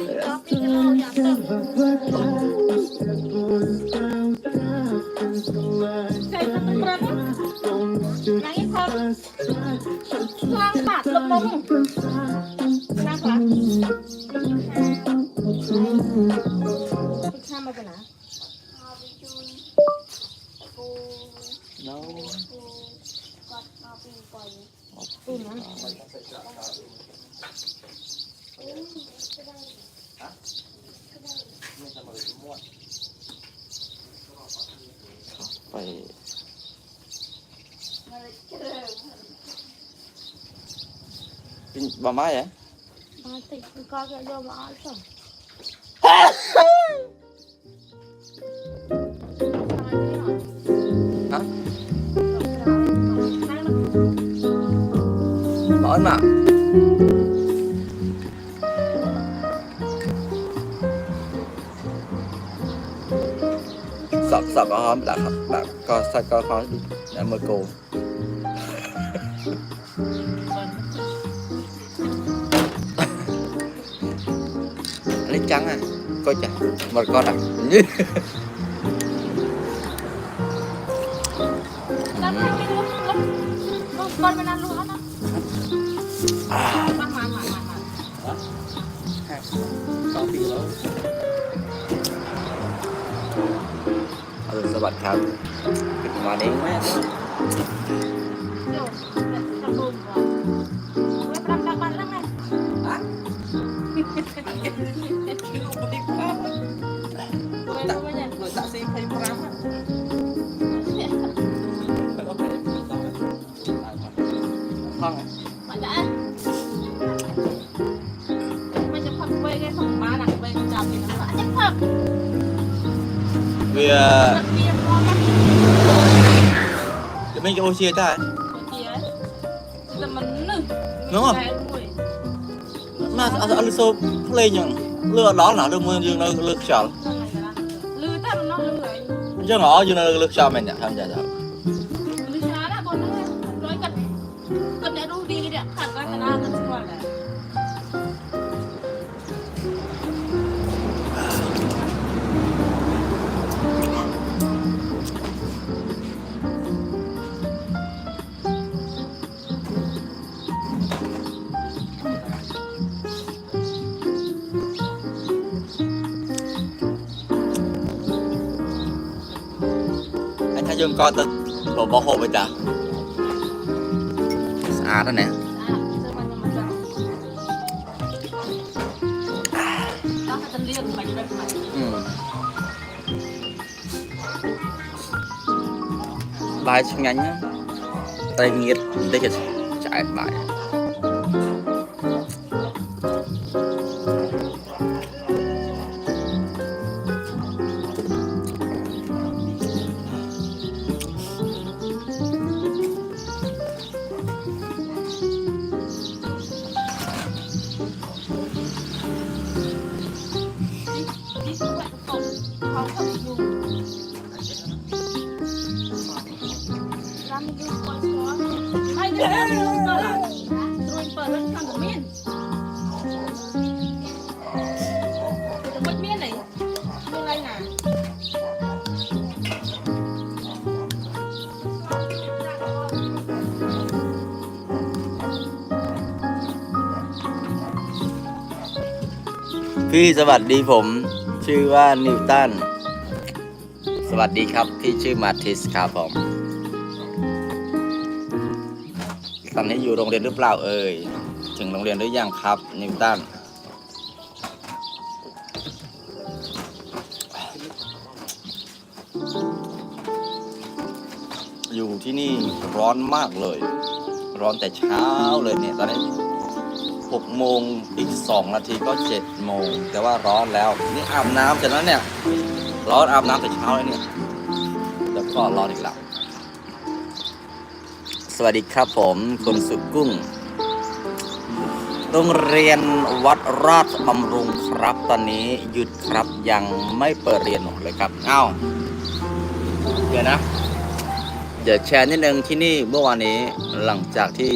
ไปกินบะไม้เหรอมาติดก็แค่โดนมาสั่งฮะร้อนมากสับก็หอมแบบครับแบบก็สักก็หอมแล้วมือโกอันนี้จังอ่ะก็จะหมดก็ได้con bên ăn luôn đó. Mặn. สวัสดีครับเป็นมาเองแม่ห้องมันจะพักไปได้ของม้าหนักไปจับนี่นะจะพักเวียจะไม่จะโอเชียได้แต่มันนึกน้องมาเอาลูกโซ่เพลงอย่างเลือดร้อนหนาเรื่องมือยังเลือดฉ่ำลือแต่มันนอกลือเลยยังหรอยังเลือดฉ่ำมันเนี่ยทำใจจ้ะลือช้าละบนนั้นร้อยกันเนี่ยรู้ดีเนี่ยขัดกันแต่หน้ากันทุกวันเลยถ้ายังก็จะบ่โหไปจ้ะสะอาดแล้วเนี่ยbài chung ngắn nhá tay nghiệt đây là chạy bàiพี่สวัสดีผมชื่อว่านิวตันสวัสดีครับพี่ชื่อมาทิสครับผมตอนนี้อยู่โรงเรียนหรือเปล่าเอ่ยถึงโรงเรียนหรือยังครับนิวตันอยู่ที่นี่ร้อนมากเลยร้อนแต่เช้าเลยเนี่ยตอนนี้6 โมงอีก2 นาทีก็7 โมงแต่ว่าร้อนแล้วนี่อาบน้ำเสร็จแล้วเนี่ยร้อนอาบน้ำแต่เช้าเลยเนี่ยแล้วก็ร้อนอีกแล้วสวัสดีครับผมคุณสุกุ้งโรงเรียนวัดราชบำรุงครับตอนนี้หยุดครับยังไม่เปิดเรียนเลยครับเอ้าเดี๋ยวนะเดี๋ยวแชร์นิดนึงที่นี่เมื่อวานนี้หลังจากที่